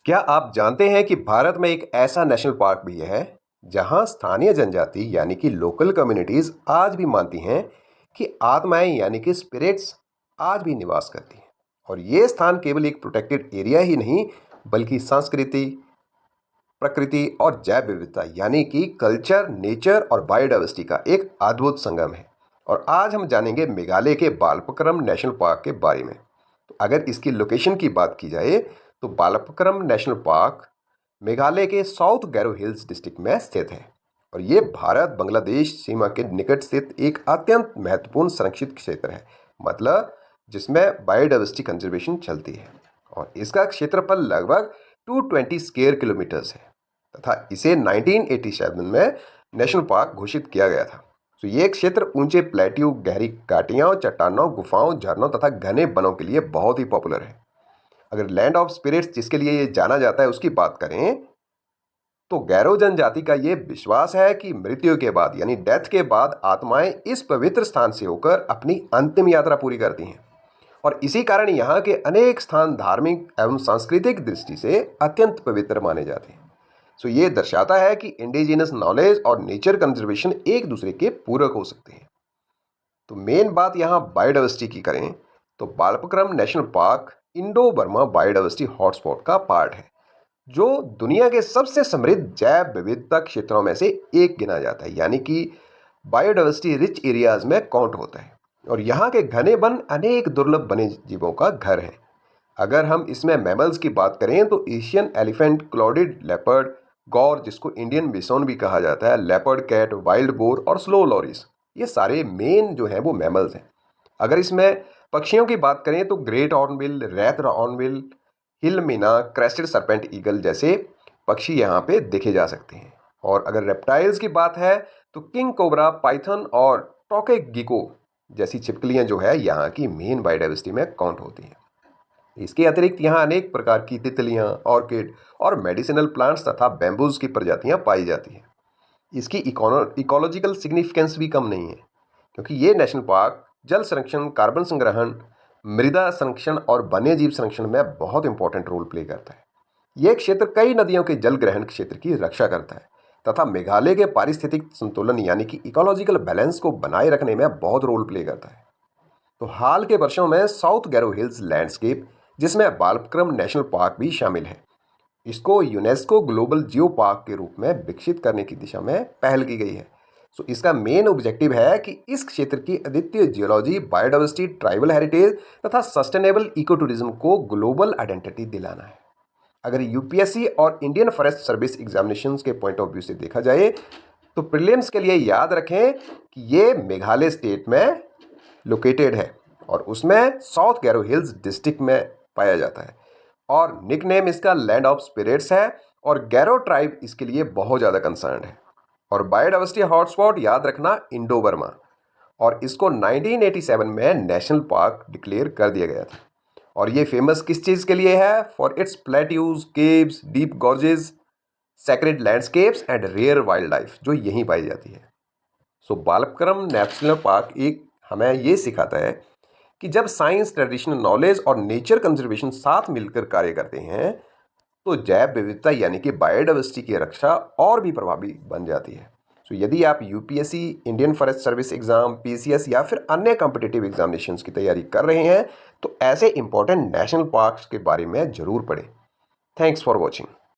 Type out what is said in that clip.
क्या आप जानते हैं कि भारत में एक ऐसा नेशनल पार्क भी है जहां स्थानीय जनजाति यानी कि लोकल कम्युनिटीज आज भी मानती हैं कि आत्माएं यानी कि स्पिरिट्स आज भी निवास करती हैं। और ये स्थान केवल एक प्रोटेक्टेड एरिया ही नहीं बल्कि संस्कृति, प्रकृति और जैव विविधता यानी कि कल्चर, नेचर और बायोडाइवर्सिटी का एक अद्भुत संगम है। और आज हम जानेंगे मेघालय के बालपक्रम नेशनल पार्क के बारे में। तो अगर इसकी लोकेशन की बात की जाए तो बालपक्रम नेशनल पार्क मेघालय के साउथ गैरो हिल्स डिस्ट्रिक्ट में स्थित है। और ये भारत बांग्लादेश सीमा के निकट स्थित एक अत्यंत महत्वपूर्ण संरक्षित क्षेत्र है, मतलब जिसमें बायोडाइवर्सिटी कंजर्वेशन चलती है। और इसका क्षेत्रफल लगभग 220 स्क्वायर किलोमीटर्स है तथा इसे 1987 में नेशनल पार्क घोषित किया गया था। तो ये क्षेत्र ऊंचे प्लेट्यू, गहरी घाटियाँ, चट्टानों, गुफाओं, झरनों तथा घने वनों के लिए बहुत ही पॉपुलर है। अगर लैंड ऑफ स्पिरिट्स जिसके लिए ये जाना जाता है उसकी बात करें तो गैरो जनजाति का ये विश्वास है कि मृत्यु के बाद यानी डेथ के बाद आत्माएं इस पवित्र स्थान से होकर अपनी अंतिम यात्रा पूरी करती हैं। और इसी कारण यहाँ के अनेक स्थान धार्मिक एवं सांस्कृतिक दृष्टि से अत्यंत पवित्र माने जाते हैं। सो ये दर्शाता है कि इंडिजिनस नॉलेज और नेचर कंजर्वेशन एक दूसरे के पूरक हो सकते हैं। तो मेन बात यहाँ बायोडाइवर्सिटी की करें तो Balphakram national park Indo Burma biodiversity hotspot का पार्ट है, जो दुनिया के सबसे समृद्ध जैव विविधता क्षेत्रों में से एक गिना जाता है, यानी कि बायोडाइवर्सिटी रिच एरियाज में काउंट होता है। और यहाँ के घने वन अनेक दुर्लभ वन्य जीवों का घर है। अगर हम इसमें मैमल्स की बात करें तो एशियन एलिफेंट, क्लॉडिड लेपर्ड, गौर जिसको इंडियन बिसोन भी कहा जाता है, लेपर्ड कैट, वाइल्ड बोर और स्लो लॉरिस, ये सारे मेन जो हैं वो मैमल्स हैं। अगर इसमें पक्षियों की बात करें तो ग्रेट हॉर्नबिल, रेत हॉर्नबिल, हिल मीना, क्रेस्टेड सरपेंट ईगल जैसे पक्षी यहाँ पे देखे जा सकते हैं। और अगर रेप्टाइल्स की बात है तो किंग कोबरा, पाइथन और टोके गिको जैसी छिपकलियाँ जो है यहाँ की मेन बायोडाइवर्सिटी में काउंट होती हैं। इसके अतिरिक्त यहाँ अनेक प्रकार की तितलियाँ, ऑर्किड और मेडिसिनल प्लांट्स तथा बैम्बूज की प्रजातियाँ पाई जाती हैं। इसकी इकोलॉजिकल सिग्निफिकेंस भी कम नहीं है, क्योंकि ये नेशनल पार्क जल संरक्षण, कार्बन संग्रहण, मृदा संरक्षण और वन्यजीव संरक्षण में बहुत इंपॉर्टेंट रोल प्ले करता है। यह क्षेत्र कई नदियों के जल ग्रहण क्षेत्र की रक्षा करता है तथा मेघालय के पारिस्थितिक संतुलन यानी कि इकोलॉजिकल बैलेंस को बनाए रखने में बहुत रोल प्ले करता है। तो हाल के वर्षों में साउथ गैरो हिल्स लैंडस्केप, जिसमें बालपक्रम नेशनल पार्क भी शामिल है, इसको यूनेस्को ग्लोबल जियो पार्क के रूप में विकसित करने की दिशा में पहल की गई है। सो इसका मेन ऑब्जेक्टिव है कि इस क्षेत्र की अद्वितीय जियोलॉजी, बायोडाइवर्सिटी, ट्राइबल हेरिटेज तथा सस्टेनेबल इको टूरिज्म को ग्लोबल आइडेंटिटी दिलाना है। अगर यूपीएससी और इंडियन फॉरेस्ट सर्विस एग्जामिनेशंस के पॉइंट ऑफ व्यू से देखा जाए तो प्रीलिम्स के लिए याद रखें कि ये मेघालय स्टेट में लोकेटेड है और उसमें साउथ गैरो हिल्स डिस्ट्रिक्ट में पाया जाता है। और निकनेम इसका लैंड ऑफ स्पिरिट्स है और गैरो ट्राइब इसके लिए बहुत ज़्यादा कंसर्न है। और बायोडाइवर्सिटी हॉटस्पॉट याद रखना इंडो बर्मा, और इसको 1987 में नेशनल पार्क डिक्लेयर कर दिया गया था। और ये फेमस किस चीज़ के लिए है? For its plateaus, caves, deep gorges, sacred landscapes and rare wildlife जो यहीं पाई जाती है। सो बालपक्रम नेशनल पार्क एक हमें ये सिखाता है कि जब साइंस, ट्रेडिशनल नॉलेज और नेचर कंजर्वेशन साथ मिलकर कार्य करते हैं तो जैव विविधता यानी कि बायोडाइवर्सिटी की रक्षा और भी प्रभावी बन जाती है। सो यदि आप UPSC, Indian forest service exam, PCS या फिर अन्य कॉम्पिटिटिव एग्जामिनेशंस की तैयारी कर रहे हैं तो ऐसे इंपॉर्टेंट नेशनल पार्क्स के बारे में ज़रूर पढ़ें। Thanks for watching.